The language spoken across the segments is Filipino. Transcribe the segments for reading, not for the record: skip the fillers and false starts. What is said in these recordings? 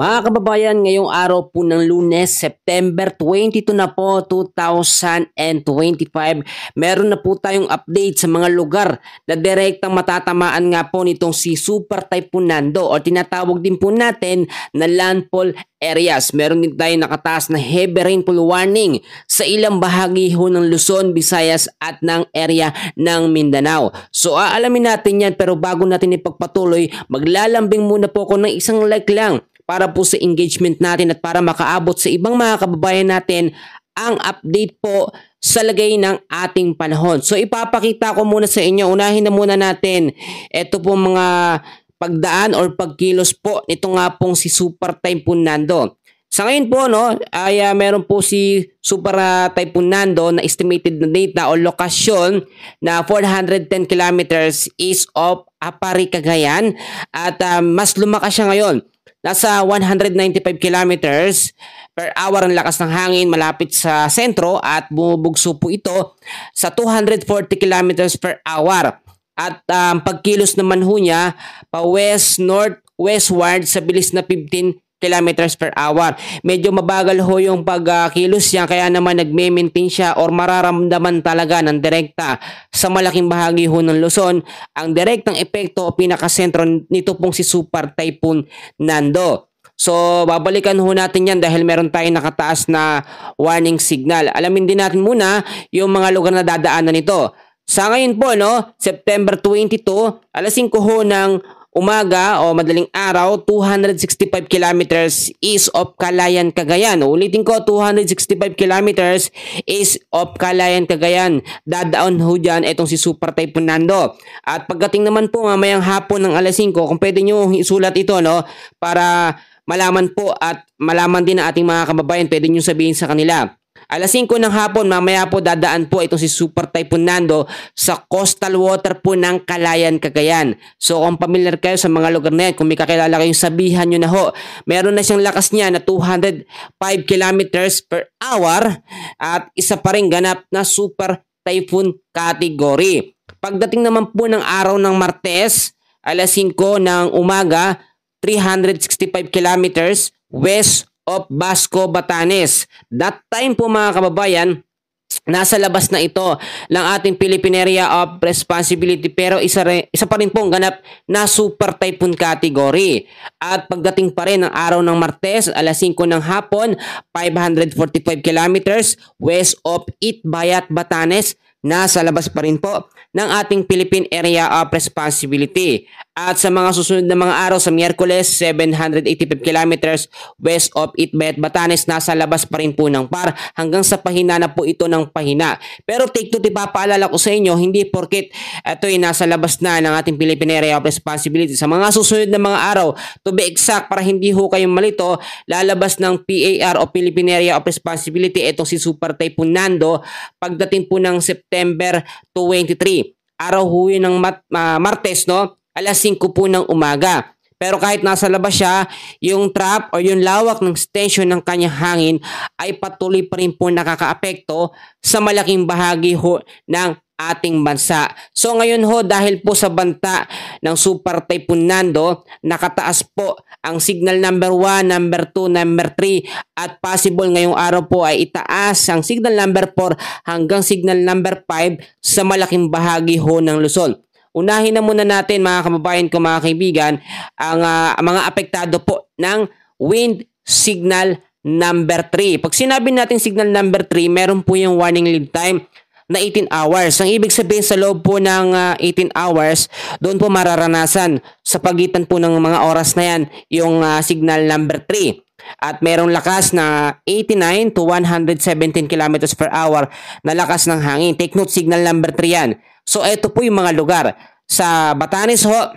Mga kababayan, ngayong araw po ng Lunes, September 22 na po, 2025, meron na po tayong update sa mga lugar na direktang matatamaan nga po nitong si Super Typhoon Nando o tinatawag din po natin na landfall areas. Meron din tayong nakataas na heavy rainfall warning sa ilang bahagi ho ng Luzon, Visayas at ng area ng Mindanao. So aalamin natin yan, pero bago natin ipagpatuloy, maglalambing muna po ako ng isang like lang para po sa engagement natin at para makaabot sa ibang mga kababayan natin ang update po sa lagay ng ating panahon. So ipapakita ko muna sa inyo, unahin na muna natin ito po mga pagdaan or pagkilos po nito nga pong si Super Typhoon Nando. Sa ngayon po ay meron po si Super Typhoon Nando na estimated na data o lokasyon na 410 kilometers east of Apari, Cagayan at mas lumakas siya ngayon. Nasa 195 kilometers per hour ang lakas ng hangin malapit sa sentro at bumubugso po ito sa 240 kilometers per hour. At pagkilos naman ho niya pa west-northwestward sa bilis na 15 kilometers per hour. Medyo mabagal ho yung pagkilos niya, kaya naman nagme-maintain siya or mararamdaman talaga ng direkta sa malaking bahagi ho ng Luzon ang direktang epekto o pinakasentro nito pong si Super Typhoon Nando. So babalikan ho natin yan dahil meron tayong nakataas na warning signal. Alamin din natin muna yung mga lugar na dadaanan nito. Sa ngayon po, September 22, alas 5 ho ng umaga o madaling araw, 265 kilometers east of Calayan, Cagayan. Ulitin ko, 265 kilometers east of Calayan, Cagayan. Dadaon ho dyan itong si Super Typhoon Nando. At pagdating naman po mamayang hapon ng alas 5, kung pwede nyo isulat ito para malaman po at malaman din ng ating mga kababayan, pwede nyo sabihin sa kanila. Alas 5 ng hapon, mamaya po dadaan po itong si Super Typhoon Nando sa coastal water po ng Calayan, Cagayan. So kung familiar kayo sa mga lugar na yan, kung may kakilala kayong sabihan nyo na ho, meron na siyang lakas niya na 205 kilometers per hour at isa pa rin ganap na Super Typhoon category. Pagdating naman po ng araw ng Martes, alas 5 ng umaga, 365 kilometers west of Basco, Batanes. That time po mga kababayan, nasa labas na ito ng ating Philippine Area of Responsibility, pero isa pa rin pong ganap na Super Typhoon category. At pagdating pa rin ng araw ng Martes, alas 5 ng hapon, 545 kilometers west of Itbayat, Batanes. Nasa labas pa rin po ng ating Philippine Area of Responsibility. At sa mga susunod na mga araw, sa Miyerkules, 785 kilometers west of Itbayat, Batanes, nasa labas pa rin po ng PAR hanggang sa pahina na po ito ng pahina. Pero take note, ipapaalala ko sa inyo, hindi porket ito ay nasa labas na ng ating Philippine Area of Responsibility. Sa mga susunod na mga araw, to be exact, para hindi ho kayong malito, lalabas ng PAR o Philippine Area of Responsibility itong si Super Typhoon Nando pagdating po ng September 23. Araw ho yun ng Martes, alas 5 po ng umaga. Pero kahit nasa labas siya, yung trap o yung lawak ng extension ng kanyang hangin ay patuloy pa rin po nakakaapekto sa malaking bahagi ho ng ating bansa. So ngayon ho, dahil po sa banta ng Super Typhoon Nando, nakataas po ang signal number 1, number 2, number 3 at possible ngayong araw po ay itaas ang signal number 4 hanggang signal number 5 sa malaking bahagi ho ng Luzon. Unahin na muna natin mga kababayan ko, mga kaibigan, ang mga apektado po ng wind signal number 3. Pag sinabi natin signal number 3, meron po yung warning lead time na 18 hours. Ang ibig sabihin sa loob po ng 18 hours, doon po mararanasan sa pagitan po ng mga oras na yan yung signal number 3. At merong lakas na 89 to 117 kilometers per hour na lakas ng hangin. Take note, signal number 3 yan. So ito po yung mga lugar. Sa Batanes ho,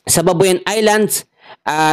sa Babuyan Islands,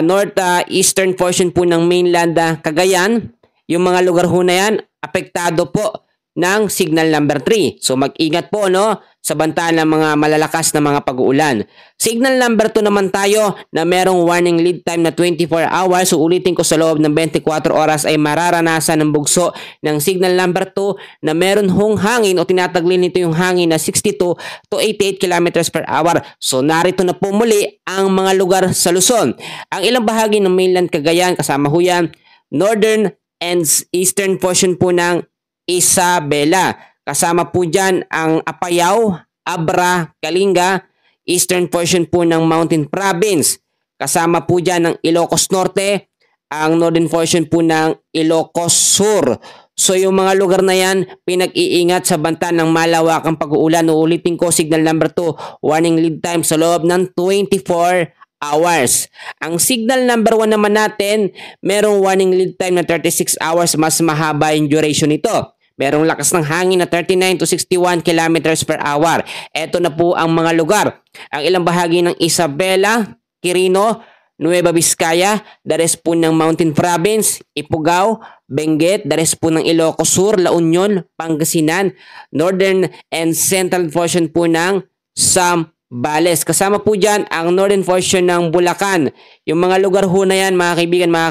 northeastern portion po ng mainland Cagayan, yung mga lugar ho na yan, apektado po ng signal number 3. So mag-ingat po no sa banta ng mga malalakas na mga pag-uulan. Signal number 2 naman tayo na merong warning lead time na 24 hours. So ulitin ko, sa loob ng 24 oras ay mararanasan ng bugso ng signal number 2 na meron hong hangin o tinataglin nito yung hangin na 62 to 88 kilometers per hour. So narito na po muli ang mga lugar sa Luzon. Ang ilang bahagi ng mainland Cagayan, kasama ho yan northern and eastern portion po ng Isabela. Kasama po dyan ang Apayao, Abra, Kalinga, eastern portion po ng Mountain Province. Kasama po dyan ang Ilocos Norte, ang northern portion po ng Ilocos Sur. So yung mga lugar na yan, pinag-iingat sa banta ng malawakang pag-uulan. Uulitin ko, signal number 2, warning lead time sa loob ng 24 hours. Ang signal number 1 naman natin, merong warning lead time na 36 hours, mas mahaba yung duration nito. Merong lakas ng hangin na 39 to 61 kilometers per hour. Ito na po ang mga lugar. Ang ilang bahagi ng Isabela, Quirino, Nueva Vizcaya, the rest po ng Mountain Province, Ifugao, Benguet, the rest po ng Ilocos Sur, La Union, Pangasinan, Northern and Central portion po ng Zambales. Kasama po dyan ang northern portion ng Bulacan. Yung mga lugar ho na yan, mga kaibigan, mga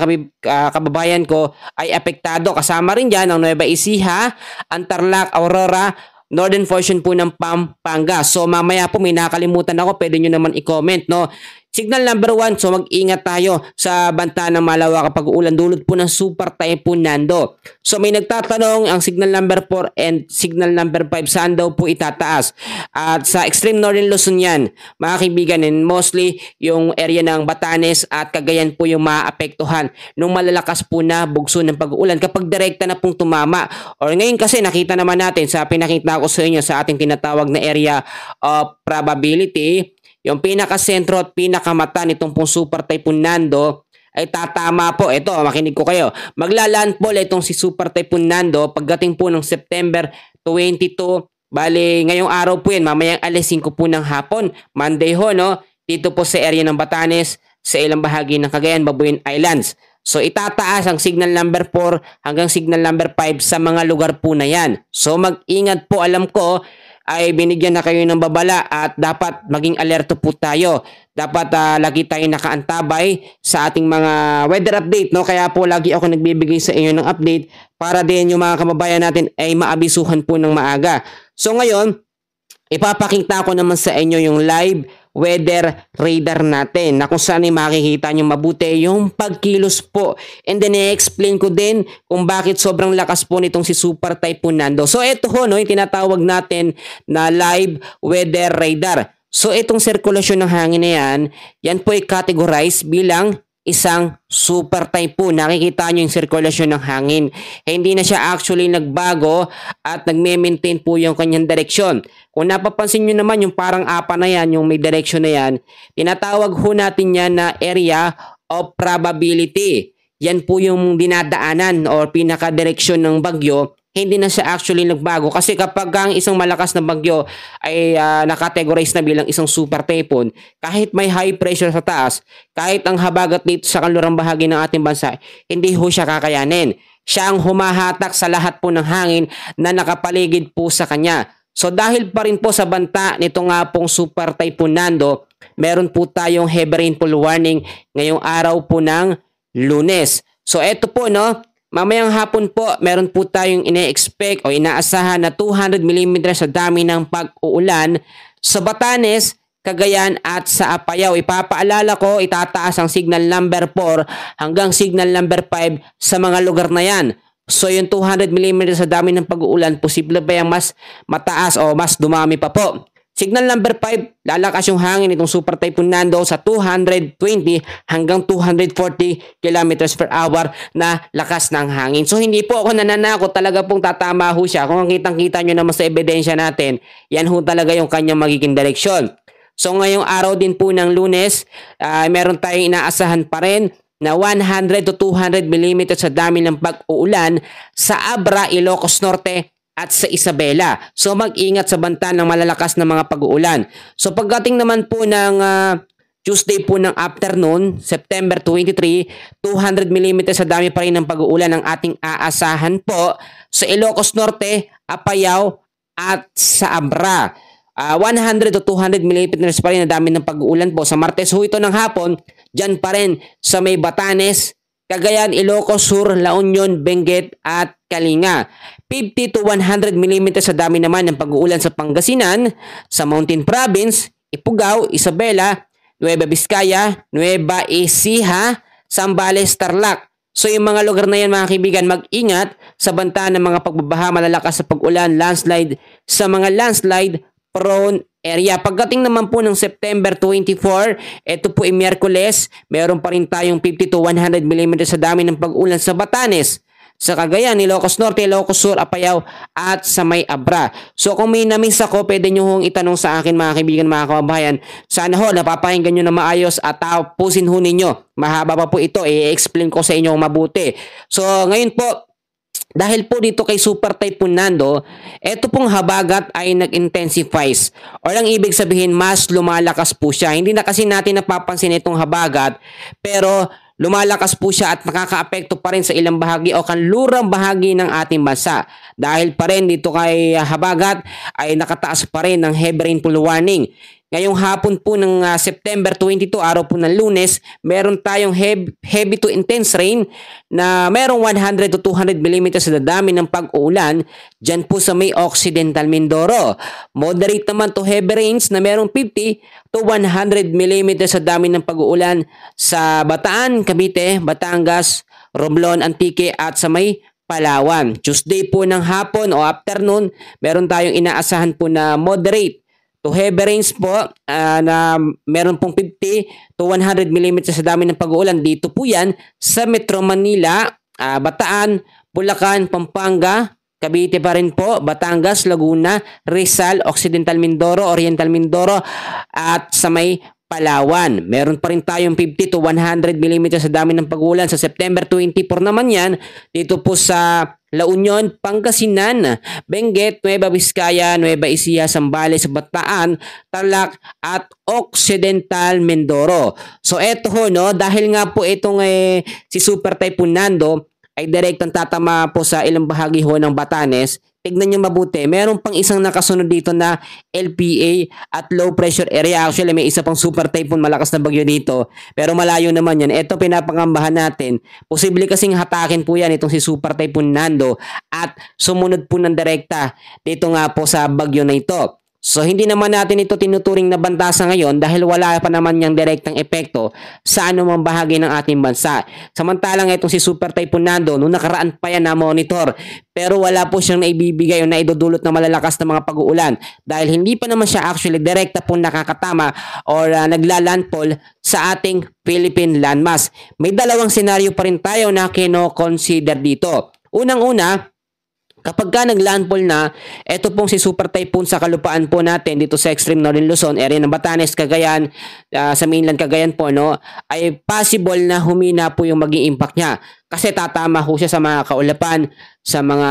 kababayan ko, ay apektado. Kasama rin dyan ang Nueva Ecija, Antarlac, Aurora, northern portion po ng Pampanga. So mamaya po may nakalimutan ako, pwede nyo naman i-comment, no? Signal number 1, so mag-ingat tayo sa banta ng malawakang pag-uulan dulot po ng Super Typhoon Nando. So may nagtatanong, ang signal number 4 and signal number 5 saan daw po itataas? At sa extreme northern Luzon yan, mga kaibigan, and mostly yung area ng Batanes at Cagayan po yung maapektuhan nung malalakas po na bugso ng pag-uulan kapag direkta na pong tumama. Or ngayon kasi nakita naman natin sa pinakita ko sa inyo sa ating tinatawag na area of probability, yung pinakasentro at pinakamata nitong pong Super Typhoon Nando ay tatama po. Ito, makinig ko kayo. Maglalandfall itong si Super Typhoon Nando pagdating po ng September 22. Bali, ngayong araw po yan, mamayang alas 5 po ng hapon. Monday ho, no? Dito po sa area ng Batanes, sa ilang bahagi ng Cagayan, Babuyan Islands. So, itataas ang signal number 4 hanggang signal number 5 sa mga lugar po na yan. So, mag-ingat po. Alam ko, ay binigyan na kayo ng babala at dapat maging alerto po tayo. Dapat lagi tayo nakaantabay sa ating mga weather update, no? Kaya po lagi ako nagbibigay sa inyo ng update para din yung mga kababayan natin ay maabisuhan po ng maaga. So ngayon, ipapakita ko naman sa inyo yung live weather radar natin na kung saan ay makikita nyo mabuti yung pagkilos po. And then i-explain ko din kung bakit sobrang lakas po nitong si Super Typhoon Nando. So ito ho, no, yung tinatawag natin na live weather radar. So itong sirkulasyon ng hangin na yan po ay categorize bilang isang super typhoon. Nakikita nyo yung sirkulasyon ng hangin. Hindi na siya actually nagbago at nagme-maintain po yung kanyang direksyon. Kung napapansin nyo naman yung parang apa na yan, yung may direksyon na yan, tinatawag ho natin yan na area of probability. Yan po yung dinadaanan or pinaka-direksyon ng bagyo. Hindi na siya actually nagbago kasi kapag ang isang malakas na bagyo ay nakategorize na bilang isang super typhoon, kahit may high pressure sa taas, kahit ang habagat dito sa kanlurang bahagi ng ating bansa, hindi ho siya kakayanin. Siya ang humahatak sa lahat po ng hangin na nakapaligid po sa kanya. So dahil pa rin po sa banta nito nga pong Super Typhoon Nando, meron po tayong heavy rainfall warning ngayong araw po ng Lunes. So eto po, no, mamayang hapon po, meron po tayong ine-expect o inaasahan na 200 mm sa dami ng pag-uulan sa Batanes, Cagayan at sa Apayao. Ipapaalala ko, itataas ang signal number 4 hanggang signal number 5 sa mga lugar na yan. So yung 200 mm sa dami ng pag-uulan, posible ba yung mas mataas o mas dumami pa po? Signal number 5, lalakas yung hangin itong Super Typhoon Nando sa 220 hanggang 240 kilometers per hour na lakas ng hangin. So hindi po ako nananakot, talaga pong tatama ho siya. Kung kitang-kita nyo naman sa ebidensya natin, yan ho talaga yung kanyang magiging direksyon. So ngayong araw din po ng Lunes, meron tayong inaasahan pa rin na 100 to 200 mm sa dami ng pag-uulan sa Abra, Ilocos Norte at sa Isabela. So mag-ingat sa banta ng malalakas na mga pag-uulan. So pagdating naman po ng Tuesday po ng afternoon, September 23, 200 mm sa dami pa rin ng pag-uulan ang ating aasahan po sa Ilocos Norte, Apayao at sa Abra. 100 to 200 mm pa rin na dami ng pag-uulan po. Sa Martes ho ito ng hapon, dyan pa rin sa may Batanes, Cagayan, Ilocos Sur, La Union, Benguet at Kalinga. 50 to 100 mm sa dami naman ng pag-uulan sa Pangasinan, sa Mountain Province, Ifugao, Isabela, Nueva Vizcaya, Nueva Ecija, Zambales, Tarlac. So yung mga lugar na yan mga kaibigan, mag-ingat sa banta ng mga pagbabaha, malalakas sa pag-ulan, landslide sa mga landslide prone area. Pagdating naman po ng September 24, ito po ay Miyerkules, meron pa rin tayong 50 to 100 mm sa dami ng pag-ulan sa Batanes, sa Cagayan, Ilocos Norte, Ilocos Sur, Apayao at sa may Abra. So kung may namiss ako, pwede nyo hong itanong sa akin mga kaibigan, mga kababayan. Sana ho, napapakinggan nyo na maayos at tapusin ho ninyo. Mahaba pa po ito, i-explain ko sa inyo mabuti. So ngayon po, dahil po dito kay Super Typhoon Nando, ito pong habagat ay nag-intensifies. Or ang ibig sabihin, mas lumalakas po siya. Hindi na kasi natin napapansin itong habagat, pero lumalakas po siya at nakakaapekto pa rin sa ilang bahagi o kanlurang bahagi ng ating bansa. Dahil pa rin dito kay habagat ay nakataas pa rin ng heavy rainfall warning. Ngayong hapon po ng September 22, araw po ng Lunes, meron tayong heavy to intense rain na merong 100 to 200 mm sa dadami ng pag-uulan dyan po sa may Occidental Mindoro. Moderate naman to heavy rains na merong 50 to 100 mm sa dami ng pag-uulan sa Bataan, Cavite, Batangas, Romblon, Antique at sa may Palawan. Tuesday po ng hapon o afternoon, meron tayong inaasahan po na moderate to heavy rains po na meron pong 50 to 100 mm sa dami ng pag-uulan. Dito po yan sa Metro Manila, Bataan, Bulacan, Pampanga, Cavite pa rin po, Batangas, Laguna, Rizal, Occidental Mindoro, Oriental Mindoro at sa may Palawan. Meron pa rin tayong 50 to 100 mm sa dami ng pag-uulan. Sa September 24 naman yan, dito po sa La Union, Pangasinan, Benguet, Nueva Vizcaya, Nueva Ecija, Zambales, Bataan, Tarlac at Occidental Mindoro. So eto ho, no, dahil nga po itong si Super Typhoon Nando ay direktang tatama po sa ilang bahagi ho ng Batanes. Tignan nyo mabuti, meron pang isang nakasunod dito na LPA at low pressure area. Actually, may isa pang super typhoon, malakas na bagyo dito. Pero malayo naman yan. Ito pinapangambahan natin. Posible kasing hatakin po yan itong si Super Typhoon Nando at sumunod po ng direkta dito nga po sa bagyo na ito. So hindi naman natin ito tinuturing na banta sa ngayon dahil wala pa naman niyang direktang epekto sa anumang bahagi ng ating bansa. Samantalang itong si Super Typhoon Nando, noong nakaraan pa yan na monitor, pero wala po siyang naibibigay o naidudulot na malalakas na mga pag-uulan dahil hindi pa naman siya actually direkta po nakakatama or naglalandfall sa ating Philippine landmass. May dalawang senaryo pa rin tayo na kino-consider dito. Unang-una, kapag ka nag-landfall na, ito pong si Super Typhoon sa kalupaan po natin dito sa extreme northern Luzon, area ng Batanes, Cagayan, sa mainland Cagayan po, no, ay possible na humina po yung maging impact niya. Kasi tatama ho siya sa mga kaulapan, sa mga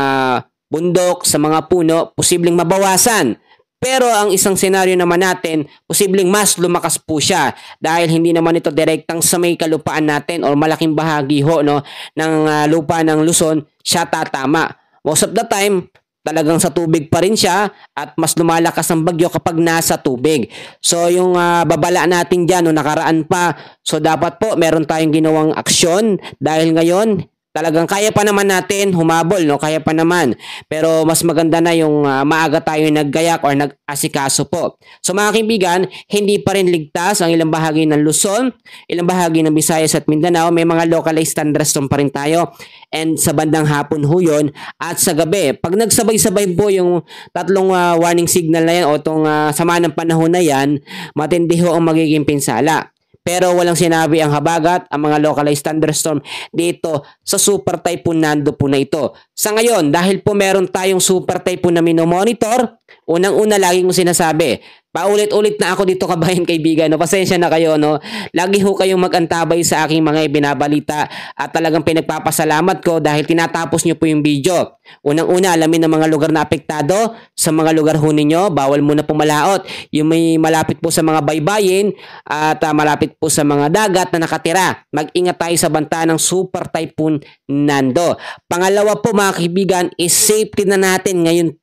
bundok, sa mga puno, posibleng mabawasan. Pero ang isang senaryo naman natin, posibleng mas lumakas po siya dahil hindi naman ito direktang sa may kalupaan natin o malaking bahagi ho, no, ng lupa ng Luzon siya tatama. Most of the time, talagang sa tubig pa rin siya at mas lumalakas ang bagyo kapag nasa tubig. So yung babala natin dyan, no, nakaraan pa. So dapat po meron tayong ginawang aksyon dahil ngayon talagang kaya pa naman natin humabol, no? Kaya pa naman. Pero mas maganda na yung maaga tayo naggayak or nag-asikaso po. So mga kaibigan, hindi pa rin ligtas ang ilang bahagi ng Luzon, ilang bahagi ng Visayas at Mindanao. May mga localized thunderstorm pa rin tayo. And sa bandang hapon ho yun. At sa gabi, pag nagsabay-sabay po yung tatlong warning signal na yan o itong sama ng panahon na yan, matindi ho ang magiging pinsala. Pero walang sinabi ang habagat, ang mga localized thunderstorm dito sa Super Typhoon Nando po na ito. Sa ngayon, dahil po meron tayong super typhoon na minomonitor, unang-una lagi kong sinasabi, paulit-ulit na ako dito kabayan kaibigan, no? Pasensya na kayo, no? Lagi ho kayong mag-antabay sa aking mga ibinabalita at talagang pinagpapasalamat ko dahil tinatapos nyo po yung video. Unang-una, alamin ang mga lugar na apektado. Sa mga lugar ho ninyo, bawal muna pong malaot. Yung may malapit po sa mga baybayin at malapit po sa mga dagat na nakatira. Mag-ingat tayo sa banta ng Super Typhoon Nando. Pangalawa po mga kaibigan, is safety na natin ngayon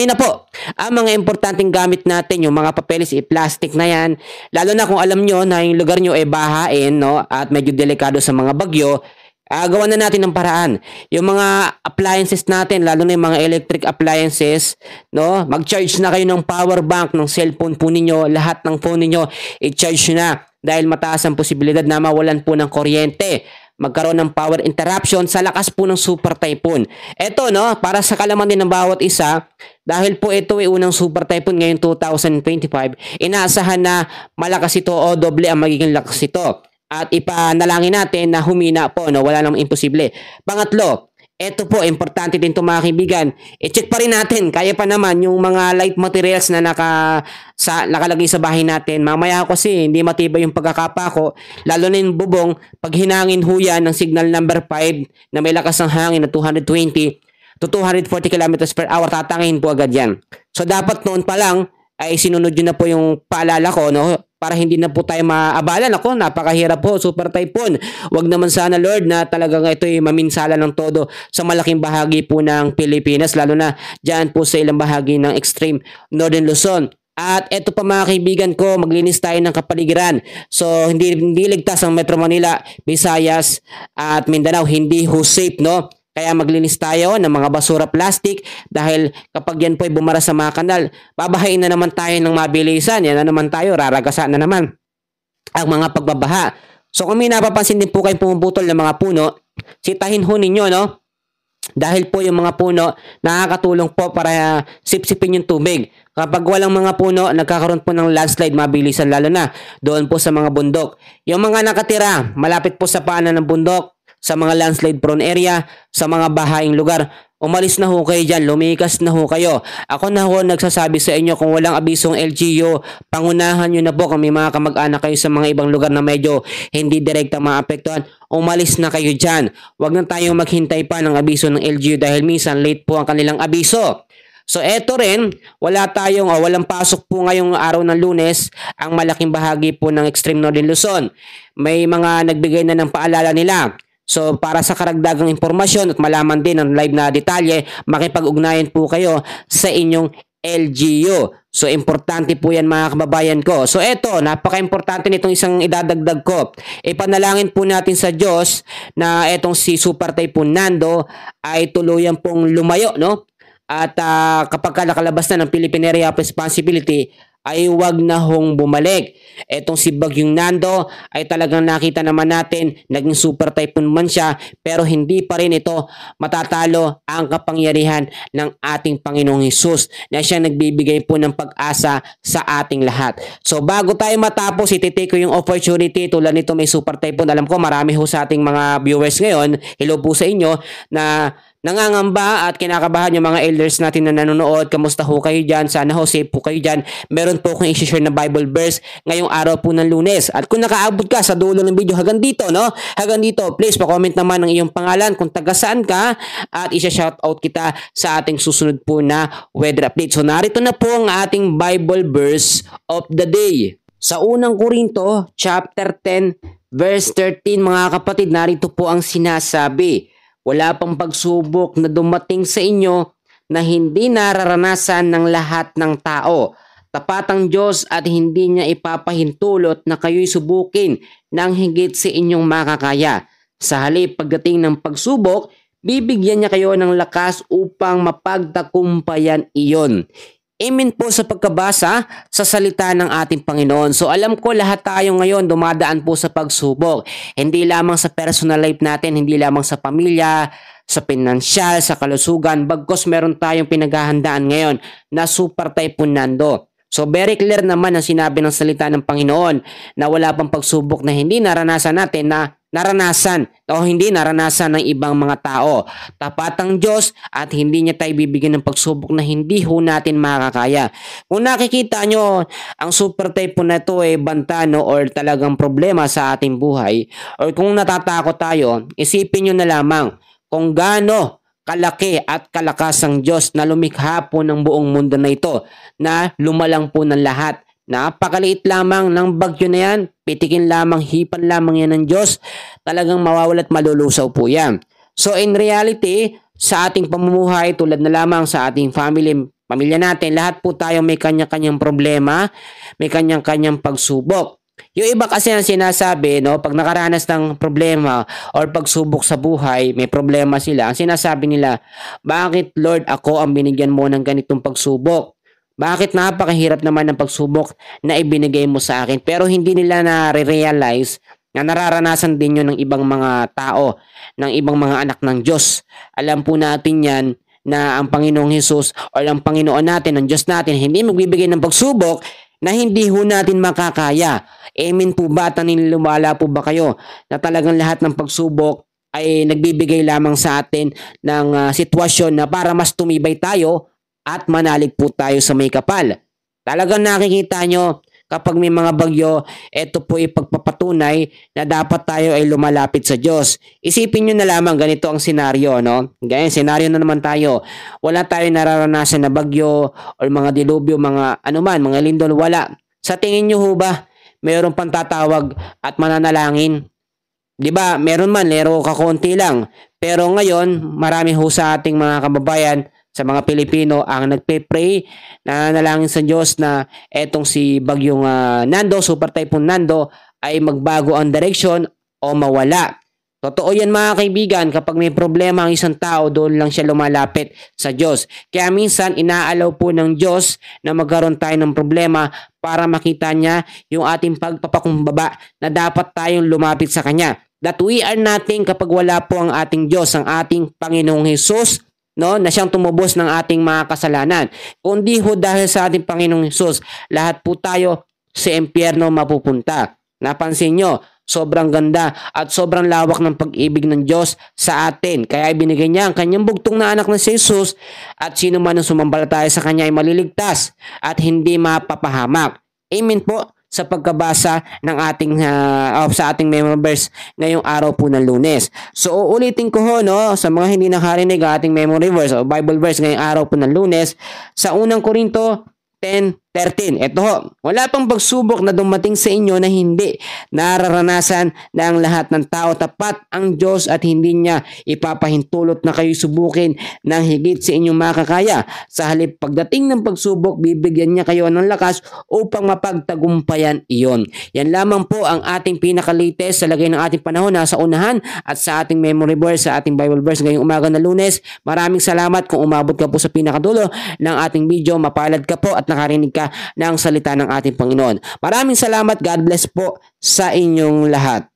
na po, ang mga importanteng gamit natin, yung mga papeles, i-plastic na yan. Lalo na kung alam nyo na yung lugar nyo ay bahain, no? At medyo delikado sa mga bagyo, gawan na natin ng paraan. Yung mga appliances natin, lalo na yung mga electric appliances, no? Mag-charge na kayo ng power bank, ng cellphone po ninyo, lahat ng phone ninyo, i-charge na dahil mataas ang posibilidad na mawalan po ng kuryente, magkaroon ng power interruption sa lakas po ng super typhoon. Ito, no, para sa kalaman din ng bawat isa, dahil po ito ay unang super typhoon ngayong 2025, inaasahan na malakas ito o doble ang magiging lakas ito. At ipanalangin natin na humina po, no, wala namang imposible. Pangatlo, ito po, importante din ito mga kaibigan. I-check pa rin natin. Kaya pa naman yung mga light materials na nakalagay sa bahay natin. Mamaya kasi hindi matibay yung pagkakapa ko. Lalo na yung bubong. Pag hinangin ho yan ng signal number 5 na may lakas ng hangin na 220 to 240 kilometers per hour, tatangin po agad yan. So dapat noon pa lang ay sinunod yun na po yung paalala ko, no? Para hindi na po tayo maabala. Ako, napakahirap po, super typhoon. Wag naman sana, Lord, na talagang ito ay maminsala ng todo sa malaking bahagi po ng Pilipinas, lalo na dyan po sa ilang bahagi ng extreme Northern Luzon. At eto pa mga kaibigan ko, maglinis tayo ng kapaligiran. So, hindi ligtas ang Metro Manila, Visayas at Mindanao. Hindi ho safe, no? Kaya maglinis tayo ng mga basura plastic dahil kapag yan po ay bumara sa mga kanal, babahain na naman tayo ng mabilisan. Yan na naman tayo, raragasan na naman ang mga pagbabaha. So kung may napapansin din po kayong pumuputol ng mga puno, sitahin ho ninyo, no? Dahil po yung mga puno nakakatulong po para sipsipin yung tubig. Kapag walang mga puno, nagkakaroon po ng landslide mabilisan, lalo na doon po sa mga bundok. Yung mga nakatira malapit po sa paanan ng bundok, sa mga landslide prone area, sa mga bahaing lugar, umalis na ho kayo dyan, lumikas na ho kayo. Ako na ho nagsasabi sa inyo, kung walang abisong LGU, pangunahan nyo na po kung may mga kamag-anak kayo sa mga ibang lugar na medyo hindi direkta maapektuhan, umalis na kayo dyan. Huwag na tayong maghintay pa ng abiso ng LGU dahil minsan late po ang kanilang abiso. So eto rin, walang pasok po ngayong araw ng Lunes ang malaking bahagi po ng extreme Northern Luzon. May mga nagbigay na ng paalala nila. So para sa karagdagang impormasyon at malaman din ang live na detalye, makipag-ugnayan po kayo sa inyong LGU. So importante po yan mga kababayan ko. So eto, napaka-importante nitong isang idadagdag ko. Ipanalangin po natin sa Diyos na etong si Super Typhoon Nando ay tuluyan pong lumayo, no? At kapag nakalabas na ng Philippine Area of Responsibility, ay wag na hong bumalik. Etong si Bagyong Nando ay talagang nakita naman natin, naging super typhoon man siya, pero hindi pa rin ito matatalo ang kapangyarihan ng ating Panginoong Hesus na siya nagbibigay po ng pag-asa sa ating lahat. So bago tayo matapos, ititake ko yung opportunity tulad nito may super typhoon. Alam ko marami ho sa ating mga viewers ngayon, hello po sa inyo, na nangangamba at kinakabahan yung mga elders natin na nanonood. Kamusta ho kayo dyan? Sana ho safe po kayo dyan. Meron po akong i-share na Bible verse ngayong araw po ng Lunes. At kung nakaabot ka sa dulo ng video hanggang dito, no? Hanggang dito, please pa-comment naman ang iyong pangalan kung taga saan ka at isa-shoutout kita sa ating susunod po na weather update. So narito na po ang ating Bible verse of the day. Sa unang Korinto, chapter 10, verse 13, mga kapatid, narito po ang sinasabi. Wala pang pagsubok na dumating sa inyo na hindi nararanasan ng lahat ng tao. Tapat ang Diyos at hindi niya ipapahintulot na kayo'y subukin ng higit sa inyong makakaya. Sa halip pagdating ng pagsubok, bibigyan niya kayo ng lakas upang mapagtakumpayan iyon. Amen po sa pagkabasa sa salita ng ating Panginoon. So alam ko lahat tayo ngayon dumadaan po sa pagsubok. Hindi lamang sa personal life natin, hindi lamang sa pamilya, sa pinansyal, sa kalusugan. Bagkos meron tayong pinaghahandaan ngayon na Super Typhoon Nando. So very clear naman ang sinabi ng salita ng Panginoon na wala pang pagsubok na hindi naranasan natin na naranasan o hindi naranasan ng ibang mga tao. Tapat ang Diyos at hindi niya tayo bibigyan ng pagsubok na hindi ho natin makakaya. Kung nakikita nyo, ang super typhoon na ito ay banta no, or talagang problema sa ating buhay, or kung natatakot tayo, isipin nyo na lamang kung gaano kalaki at kalakas ang Diyos na lumikha po ng buong mundo na ito, na lumalang po ng lahat. Napakaliit lamang ng bagyo na yan, pitikin lamang, hipan lamang yan ng Diyos, talagang mawawala at malulusaw po yan. So in reality, sa ating pamumuhay, tulad na lamang sa ating pamilya natin, lahat po tayo may kanya-kanyang problema, may kanya-kanyang pagsubok. Yung iba kasi ang sinasabi, no, pag nakaranas ng problema or pagsubok sa buhay, may problema sila, ang sinasabi nila, bakit Lord ako ang binigyan mo ng ganitong pagsubok? Bakit napakahirap naman ng pagsubok na ibinigay mo sa akin? Pero hindi nila na-realize na nararanasan din yun ng ibang mga tao, ng ibang mga anak ng Diyos. Alam po natin yan na ang Panginoong Hesus o ang Panginoon natin, ang Diyos natin, hindi magbibigay ng pagsubok na hindi ho natin makakaya. Amen po ba? Naniniwala po ba kayo na talagang lahat ng pagsubok ay nagbibigay lamang sa atin ng sitwasyon na para mas tumibay tayo at manalig po tayo sa may kapal? Talagang nakikita nyo kapag may mga bagyo, ito po ay pagpapatunay na dapat tayo ay lumalapit sa Diyos. Isipin nyo na lamang ganito ang senaryo, no? Ganyan, senaryo na naman tayo. Wala tayo nararanasan na bagyo o mga dilubyo, mga anuman, mga lindol, wala. Sa tingin nyo ho ba, mayroong pantatawag at mananalangin? Di ba? Meron man, lero kakunti lang. Pero ngayon, marami ho sa ating mga kababayan, sa mga Pilipino ang nagpe-pray, nananalangin sa Diyos na etong si bagyong Nando, Super Typhoon Nando, ay magbago ang direction o mawala. Totoo yan mga kaibigan, kapag may problema ang isang tao, doon lang siya lumalapit sa Diyos. Kaya minsan inaalaw po ng Diyos na magkaroon tayo ng problema para makita niya yung ating pagpapakumbaba na dapat tayong lumapit sa Kanya. That we are nothing kapag wala po ang ating Diyos, ang ating Panginoong Hesus, no, na siyang tumubos ng ating mga kasalanan. Kundi ho dahil sa ating Panginoong Hesus, lahat po tayo sa impyerno mapupunta. Napansin nyo, sobrang ganda at sobrang lawak ng pag-ibig ng Diyos sa atin. Kaya ibinigay niya ang kanyang bugtong na anak na si Jesus, at sino man ang sumampalataya sa kanya ay maliligtas at hindi mapapahamak. Amen po sa pagkabasa ng ating sa ating memory verse ngayong araw po ng Lunes. So uulitin ko ho, no, sa mga hindi nakarinig ang ating memory verse o Bible verse ngayong araw po ng Lunes, sa unang Korinto 10:13. Ito ho, wala pang pagsubok na dumating sa inyo na hindi nararanasan ng lahat ng tao. Tapat ang Diyos at hindi niya ipapahintulot na kayo subukin ng higit sa inyong makakaya. Sa halip pagdating ng pagsubok, bibigyan niya kayo ng lakas upang mapagtagumpayan iyon. Yan lamang po ang ating pinaka-latest sa lagay ng ating panahon na sa unahan at sa ating memory verse, sa ating Bible verse ngayong umaga na Lunes. Maraming salamat kung umabot ka po sa pinakadulo ng ating video. Mapalad ka po at nakarinig ka ng salita ng ating Panginoon. Maraming salamat. God bless po sa inyong lahat.